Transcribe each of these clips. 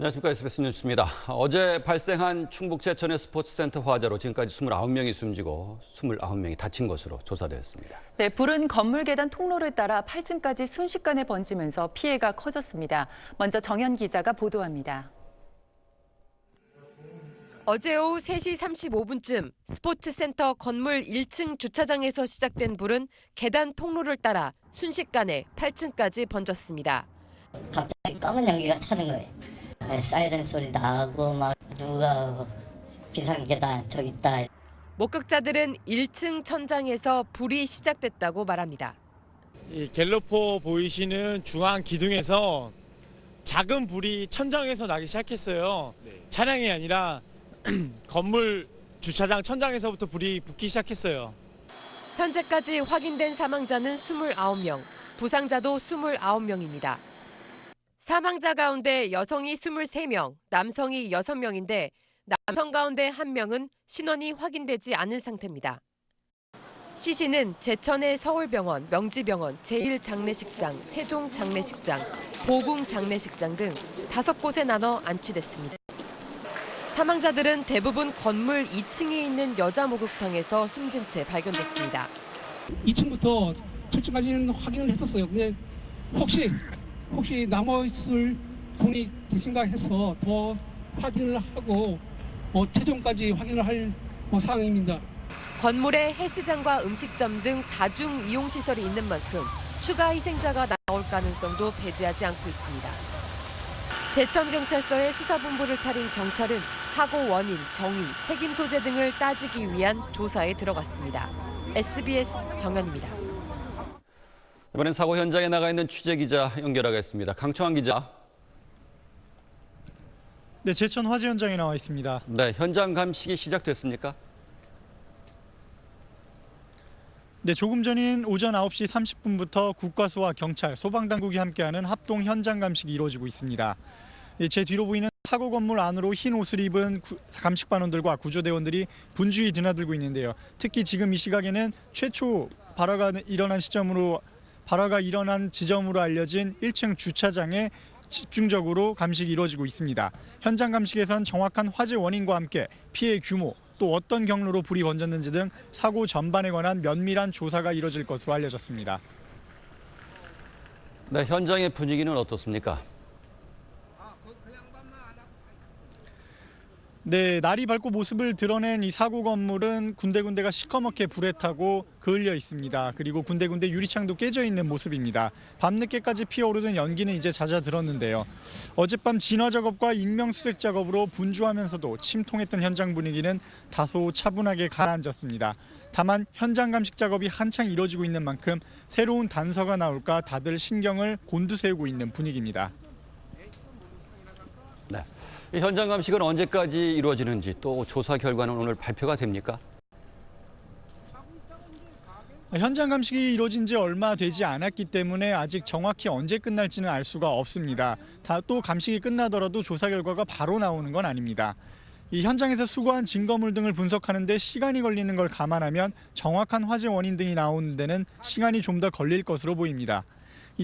안녕하십니까. SBS 뉴스입니다. 어제 발생한 충북 제천의 스포츠센터 화재로 지금까지 29명이 숨지고 29명이 다친 것으로 조사됐습니다. 네, 불은 건물 계단 통로를 따라 8층까지 순식간에 번지면서 피해가 커졌습니다. 먼저 정현 기자가 보도합니다. 어제 오후 3시 35분쯤 스포츠센터 건물 1층 주차장에서 시작된 불은 계단 통로를 따라 순식간에 8층까지 번졌습니다. 갑자기 검은 연기가 차는 거예요. 사이렌 소리 나고 막 누가 비상계단 저 있다. 목격자들은 1층 천장에서 불이 시작됐다고 말합니다. 이 갤러포 보이시는 중앙 기둥에서 작은 불이 천장에서 나기 시작했어요. 차량이 아니라 건물 주차장 천장에서부터 불이 붙기 시작했어요. 현재까지 확인된 사망자는 29명, 부상자도 29명입니다. 사망자 가운데 여성이 23명, 남성이 6명인데 남성 가운데 1명은 신원이 확인되지 않은 상태입니다. 시신은 제천의 서울병원, 명지병원, 제1장례식장, 세종장례식장, 보궁장례식장 등 5곳에 나눠 안치됐습니다. 사망자들은 대부분 건물 2층에 있는 여자 목욕탕에서 숨진 채 발견됐습니다. 2층부터 7층까지는 확인을 했었어요. 근데 혹시 남아있을 분이 계신가 해서 더 확인을 하고 최종까지 확인을 할 상황입니다. 건물에 헬스장과 음식점 등 다중 이용시설이 있는 만큼 추가 희생자가 나올 가능성도 배제하지 않고 있습니다. 제천경찰서의 수사본부를 차린 경찰은 사고 원인, 경위, 책임 소재 등을 따지기 위한 조사에 들어갔습니다. SBS 정현입니다. 이번엔 사고 현장에 나가 있는 취재기자 연결하겠습니다. 강청환 기자. 네, 제천 화재 현장에 나와 있습니다. 네, 현장 감식이 시작됐습니까? 네, 조금 전인 오전 9시 30분부터 국과수와 경찰, 소방당국이 함께하는 합동 현장 감식이 이루어지고 있습니다. 제 뒤로 보이는 사고 건물 안으로 흰 옷을 입은 감식반원들과 구조대원들이 분주히 드나들고 있는데요. 특히 지금 이 시각에는 최초 발화가 일어난 지점으로 알려진 1층 주차장에 집중적으로 감식이 이루어지고 있습니다. 현장 감식에선 정확한 화재 원인과 함께 피해 규모, 또 어떤 경로로 불이 번졌는지 등 사고 전반에 관한 면밀한 조사가 이루어질 것으로 알려졌습니다. 네, 현장의 분위기는 어떻습니까? 네, 날이 밝고 모습을 드러낸 이 사고 건물은 군데군데가 시커멓게 불에 타고 그을려 있습니다. 그리고 군데군데 유리창도 깨져 있는 모습입니다. 밤늦게까지 피어오르던 연기는 이제 잦아들었는데요. 어젯밤 진화 작업과 인명수색 작업으로 분주하면서도 침통했던 현장 분위기는 다소 차분하게 가라앉았습니다. 다만 현장 감식 작업이 한창 이루어지고 있는 만큼 새로운 단서가 나올까 다들 신경을 곤두세우고 있는 분위기입니다. 네, 이 현장 감식은 언제까지 이루어지는지 또 조사 결과는 오늘 발표가 됩니까? 현장 감식이 이루어진 지 얼마 되지 않았기 때문에 아직 정확히 언제 끝날지는 알 수가 없습니다. 또 감식이 끝나더라도 조사 결과가 바로 나오는 건 아닙니다. 이 현장에서 수거한 증거물 등을 분석하는 데 시간이 걸리는 걸 감안하면 정확한 화재 원인 등이 나오는 데는 시간이 좀 더 걸릴 것으로 보입니다.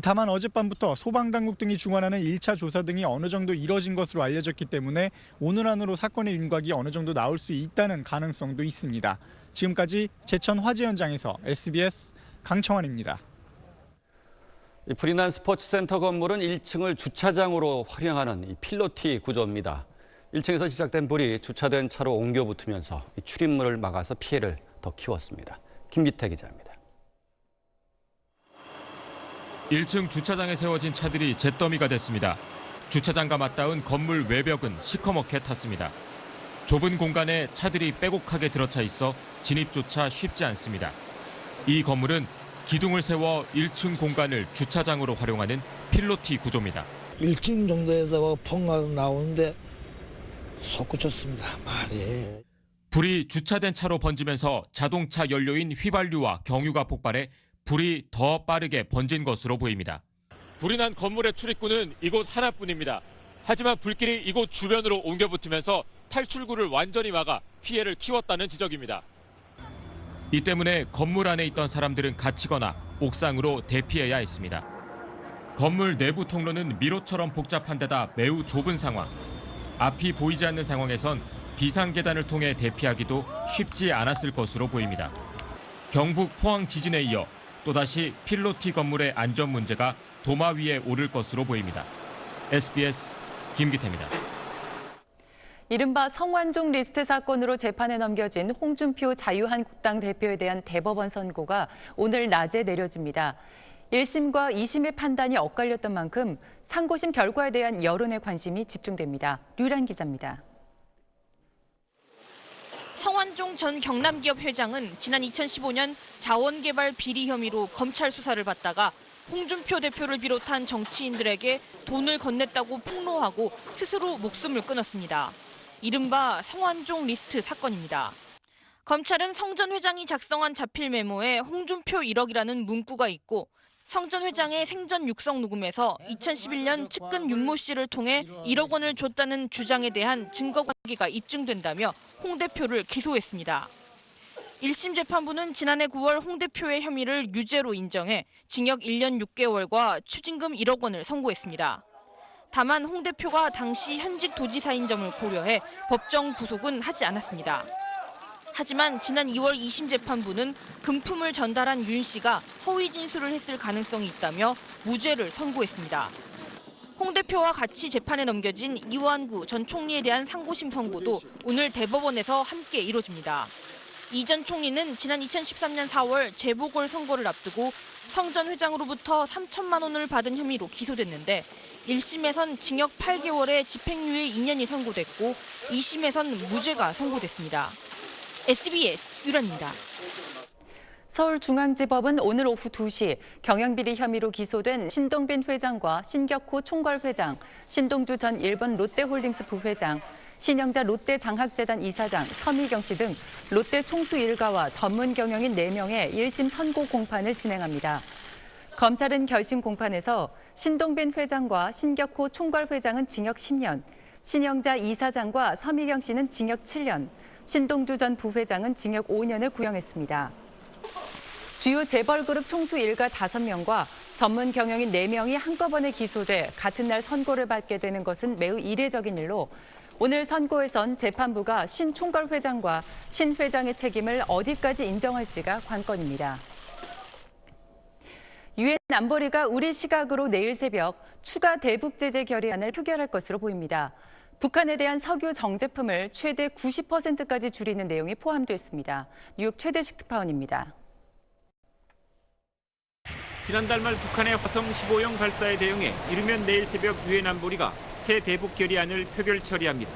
다만 어젯밤부터 소방당국 등이 주관하는 1차 조사 등이 어느 정도 이뤄진 것으로 알려졌기 때문에 오늘 안으로 사건의 윤곽이 어느 정도 나올 수 있다는 가능성도 있습니다. 지금까지 제천 화재 현장에서 SBS 강청환입니다. 불이 난 스포츠센터 건물은 1층을 주차장으로 활용하는 필로티 구조입니다. 1층에서 시작된 불이 주차된 차로 옮겨 붙으면서 출입문을 막아서 피해를 더 키웠습니다. 김기태 기자입니다. 1층 주차장에 세워진 차들이 잿더미가 됐습니다. 주차장과 맞닿은 건물 외벽은 시커멓게 탔습니다. 좁은 공간에 차들이 빼곡하게 들어차 있어 진입조차 쉽지 않습니다. 이 건물은 기둥을 세워 1층 공간을 주차장으로 활용하는 필로티 구조입니다. 1층 정도에서 펑가 나오는데 솟구쳤습니다. 많이. 불이 주차된 차로 번지면서 자동차 연료인 휘발유와 경유가 폭발해 불이 더 빠르게 번진 것으로 보입니다. 불이 난 건물의 출입구는 이곳 하나뿐입니다. 하지만 불길이 이곳 주변으로 옮겨 붙으면서 탈출구를 완전히 막아 피해를 키웠다는 지적입니다. 이 때문에 건물 안에 있던 사람들은 갇히거나 옥상으로 대피해야 했습니다. 건물 내부 통로는 미로처럼 복잡한 데다 매우 좁은 상황. 앞이 보이지 않는 상황에선 비상계단을 통해 대피하기도 쉽지 않았을 것으로 보입니다. 경북 포항 지진에 이어 또다시 필로티 건물의 안전 문제가 도마 위에 오를 것으로 보입니다. SBS 김기태입니다. 이른바 성완종 리스트 사건으로 재판에 넘겨진 홍준표 자유한국당 대표에 대한 대법원 선고가 오늘 낮에 내려집니다. 1심과 2심의 판단이 엇갈렸던 만큼 상고심 결과에 대한 여론의 관심이 집중됩니다. 류란 기자입니다. 성완종 전 경남기업 회장은 지난 2015년 자원개발 비리 혐의로 검찰 수사를 받다가 홍준표 대표를 비롯한 정치인들에게 돈을 건넸다고 폭로하고 스스로 목숨을 끊었습니다. 이른바 성완종 리스트 사건입니다. 검찰은 성 전 회장이 작성한 자필 메모에 홍준표 1억이라는 문구가 있고 성 전 회장의 생전 육성 녹음에서 2011년 측근 윤모 씨를 통해 1억 원을 줬다는 주장에 대한 증거 관계가 입증된다며 홍 대표를 기소했습니다. 1심 재판부는 지난해 9월 홍 대표의 혐의를 유죄로 인정해 징역 1년 6개월과 추징금 1억 원을 선고했습니다. 다만 홍 대표가 당시 현직 도지사인 점을 고려해 법정 구속은 하지 않았습니다. 하지만 지난 2월 2심 재판부는 금품을 전달한 윤 씨가 허위 진술을 했을 가능성이 있다며 무죄를 선고했습니다. 홍 대표와 같이 재판에 넘겨진 이완구 전 총리에 대한 상고심 선고도 오늘 대법원에서 함께 이뤄집니다. 이 전 총리는 지난 2013년 4월 재보궐 선거를 앞두고 성 전 회장으로부터 3천만 원을 받은 혐의로 기소됐는데 1심에선 징역 8개월에 집행유예 2년이 선고됐고 2심에선 무죄가 선고됐습니다. SBS 유란입니다. 서울중앙지법은 오늘 오후 2시 경영비리 혐의로 기소된 신동빈 회장과 신격호 총괄회장, 신동주 전 일본 롯데홀딩스 부회장, 신영자 롯데장학재단 이사장, 서미경 씨 등 롯데 총수 일가와 전문 경영인 4명의 1심 선고 공판을 진행합니다. 검찰은 결심 공판에서 신동빈 회장과 신격호 총괄회장은 징역 10년, 신영자 이사장과 서미경 씨는 징역 7년, 신동주 전 부회장은 징역 5년을 구형했습니다. 주요 재벌그룹 총수 일가 5명과 전문 경영인 4명이 한꺼번에 기소돼 같은 날 선고를 받게 되는 것은 매우 이례적인 일로 오늘 선고에선 재판부가 신 총괄회장과 신 회장의 책임을 어디까지 인정할지가 관건입니다. 유엔 안보리가 우리 시각으로 내일 새벽 추가 대북 제재 결의안을 표결할 것으로 보입니다. 북한에 대한 석유 정제품을 최대 90%까지 줄이는 내용이 포함되어 있습니다. 뉴욕 최대식 특파원입니다. 지난달 말 북한의 화성 15형 발사에 대응해 이르면 내일 새벽 유엔 안보리가 새 대북 결의안을 표결 처리합니다.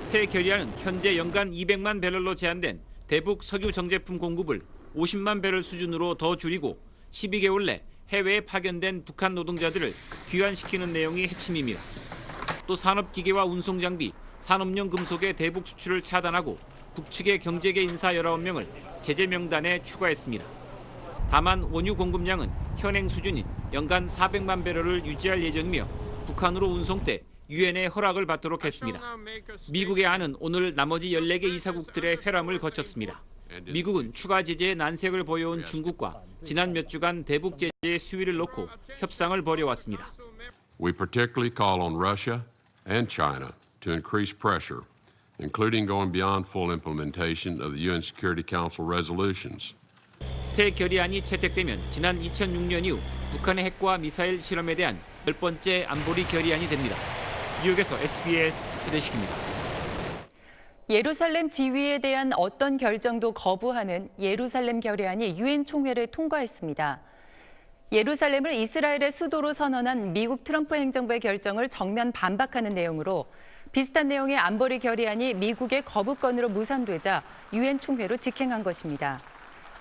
새 결의안은 현재 연간 200만 배럴로 제한된 대북 석유 정제품 공급을 50만 배럴 수준으로 더 줄이고 12개월 내 해외에 파견된 북한 노동자들을 귀환시키는 내용이 핵심입니다. 또 산업기계와 운송장비, 산업용 금속의 대북 수출을 차단하고 북측의 경제계 인사 19명을 제재 명단에 추가했습니다. 다만 원유 공급량은 현행 수준인 연간 400만 배럴을 유지할 예정이며 북한으로 운송 때 유엔의 허락을 받도록 했습니다. 미국의 안은 오늘 나머지 14개 이사국들의 회람을 거쳤습니다. 미국은 추가 제재에 난색을 보여온 중국과 지난 몇 주간 대북 제재의 수위를 놓고 협상을 벌여왔습니다. We particularly call on Russia and China to increase pressure, including going beyond full implementation of the UN Security Council resolutions. 새 결의안이 채택되면 지난 2006년 이후 북한의 핵과 미사일 실험에 대한 10번째 안보리 결의안이 됩니다. 뉴욕에서 SBS 최대식입니다. 예루살렘 지위에 대한 어떤 결정도 거부하는 예루살렘 결의안이 유엔 총회를 통과했습니다. 예루살렘을 이스라엘의 수도로 선언한 미국 트럼프 행정부의 결정을 정면 반박하는 내용으로 비슷한 내용의 안보리 결의안이 미국의 거부권으로 무산되자 유엔 총회로 직행한 것입니다.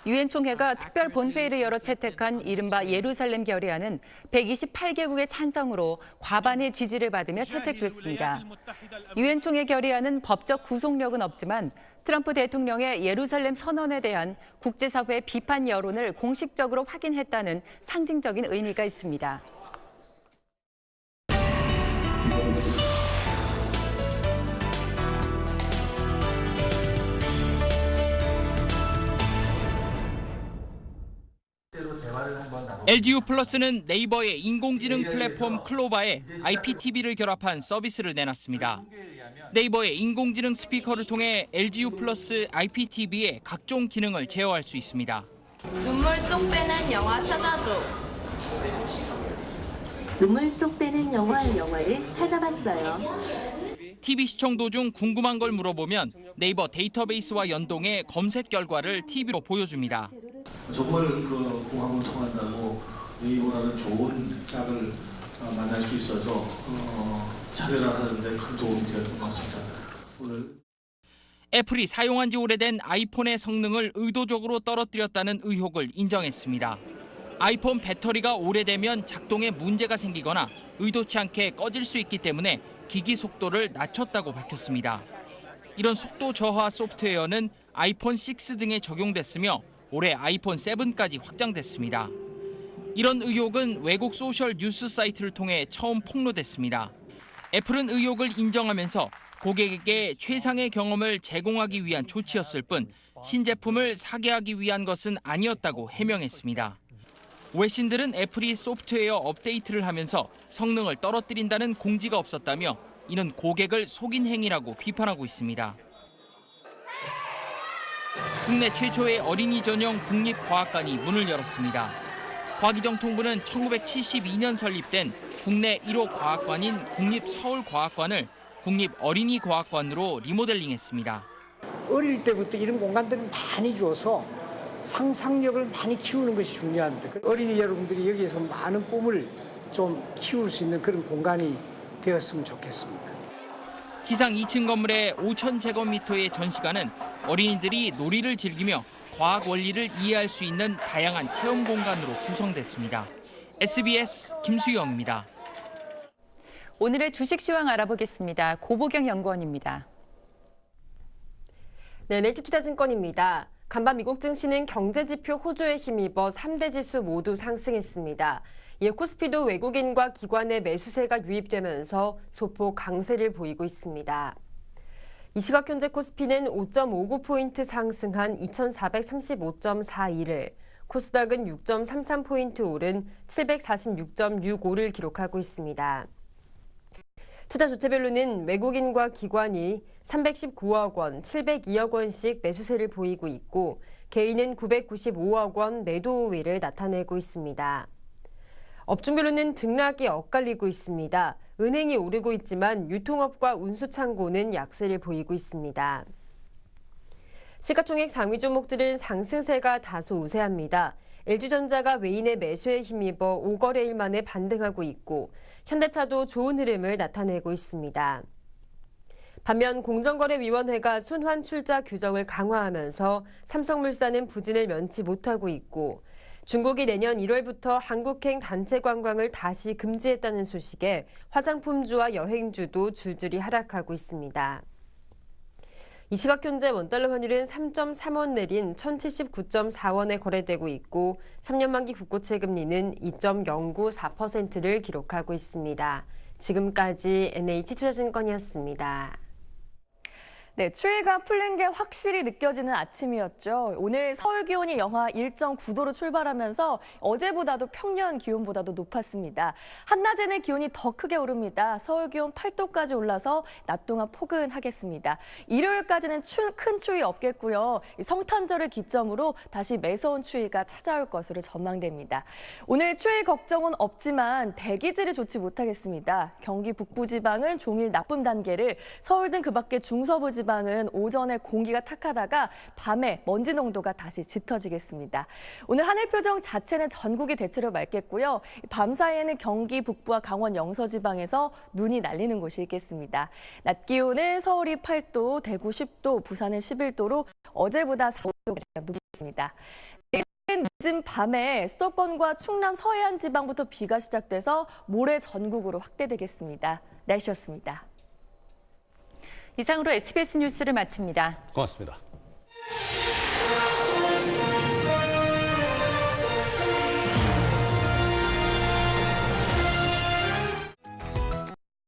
유엔 총회가 특별 본회의를 열어 채택한 이른바 예루살렘 결의안은 128개국의 찬성으로 과반의 지지를 받으며 채택됐습니다. 유엔 총회 결의안은 법적 구속력은 없지만 트럼프 대통령의 예루살렘 선언에 대한 국제사회의 비판 여론을 공식적으로 확인했다는 상징적인 의미가 있습니다. 대화를 한번 나눠 LGU 플러스는 네이버의 인공지능 플랫폼 클로바에 IPTV를 결합한 서비스를 내놨습니다. 네이버의 인공지능 스피커를 통해 LGU 플러스 IPTV의 각종 기능을 제어할 수 있습니다. 눈물 쏙 빼는 영화 찾아줘. 눈물 쏙 빼는 영화를 찾아봤어요. TV 시청 도중 궁금한 걸 물어보면 네이버 데이터베이스와 연동해 검색 결과를 TV로 보여줍니다. 정말 그 공항을 통한다고 네이버라는 좋은 짝을 만날 수 있어서 차별화하는 데 큰 도움이 될 것 같습니다. 오늘 애플이 사용한 지 오래된 아이폰의 성능을 의도적으로 떨어뜨렸다는 의혹을 인정했습니다. 아이폰 배터리가 오래되면 작동에 문제가 생기거나 의도치 않게 꺼질 수 있기 때문에 기기 속도를 낮췄다고 밝혔습니다. 이런 속도 저하 소프트웨어는 아이폰 6 등에 적용됐으며 올해 아이폰 7까지 확장됐습니다. 이런 의혹은 외국 소셜 뉴스 사이트를 통해 처음 폭로됐습니다. 애플은 의혹을 인정하면서 고객에게 최상의 경험을 제공하기 위한 조치였을 뿐 신제품을 사게 하기 위한 것은 아니었다고 해명했습니다. 외신들은 애플이 소프트웨어 업데이트를 하면서 성능을 떨어뜨린다는 공지가 없었다며 이는 고객을 속인 행위라고 비판하고 있습니다. 국내 최초의 어린이 전용 국립과학관이 문을 열었습니다. 과기정통부는 1972년 설립된 국내 1호 과학관인 국립서울과학관을 국립어린이과학관으로 리모델링했습니다. 어릴 때부터 이런 공간들을 많이 줘서 상상력을 많이 키우는 것이 중요합니다. 어린이 여러분들이 여기에서 많은 꿈을 좀 키울 수 있는 그런 공간이 되었으면 좋겠습니다. 지상 2층 건물의 5,000제곱미터의 전시관은 어린이들이 놀이를 즐기며 과학 원리를 이해할 수 있는 다양한 체험 공간으로 구성됐습니다. SBS 김수영입니다. 오늘의 주식 시황 알아보겠습니다. 고보경 연구원입니다. 네, 넬트투자증권입니다. 간밤 미국 증시는 경제지표 호조에 힘입어 3대 지수 모두 상승했습니다. 이에 코스피도 외국인과 기관의 매수세가 유입되면서 소폭 강세를 보이고 있습니다. 이 시각 현재 코스피는 5.59포인트 상승한 2435.42를, 코스닥은 6.33포인트 오른 746.65를 기록하고 있습니다. 투자 주체별로는 외국인과 기관이 319억 원, 702억 원씩 매수세를 보이고 있고 개인은 995억 원 매도 우위를 나타내고 있습니다. 업종별로는 등락이 엇갈리고 있습니다. 은행이 오르고 있지만 유통업과 운수창고는 약세를 보이고 있습니다. 시가총액 상위 종목들은 상승세가 다소 우세합니다. LG전자가 외인의 매수에 힘입어 5거래일 만에 반등하고 있고 현대차도 좋은 흐름을 나타내고 있습니다. 반면 공정거래위원회가 순환 출자 규정을 강화하면서 삼성물산은 부진을 면치 못하고 있고 중국이 내년 1월부터 한국행 단체 관광을 다시 금지했다는 소식에 화장품주와 여행주도 줄줄이 하락하고 있습니다. 이 시각 현재 원달러 환율은 3.3원 내린 1079.4원에 거래되고 있고 3년 만기 국고채 금리는 2.094%를 기록하고 있습니다. 지금까지 NH투자증권이었습니다. 네, 추위가 풀린 게 확실히 느껴지는 아침이었죠. 오늘 서울 기온이 영하 1.9도로 출발하면서 어제보다도 평년 기온보다도 높았습니다. 한낮에는 기온이 더 크게 오릅니다. 서울 기온 8도까지 올라서 낮 동안 포근하겠습니다. 일요일까지는 큰 추위 없겠고요. 성탄절을 기점으로 다시 매서운 추위가 찾아올 것으로 전망됩니다. 오늘 추위 걱정은 없지만 대기질이 좋지 못하겠습니다. 경기 북부지방은 종일 나쁨 단계를, 서울 등 그 밖에 중서부 지방은 오전에 공기가 탁하다가 밤에 먼지 농도가 다시 짙어지겠습니다. 오늘 하늘 표정 자체는 전국이 대체로 맑겠고요. 밤 사이에는 경기 북부와 강원 영서 지방에서 눈이 날리는 곳이 있겠습니다. 낮 기온은 서울이 8도, 대구 10도, 부산은 11도로 어제보다 4도 높습니다. 내일은 늦은 밤에 수도권과 충남 서해안 지방부터 비가 시작돼서 모레 전국으로 확대되겠습니다. 날씨였습니다. 이상으로 SBS 뉴스를 마칩니다. 고맙습니다.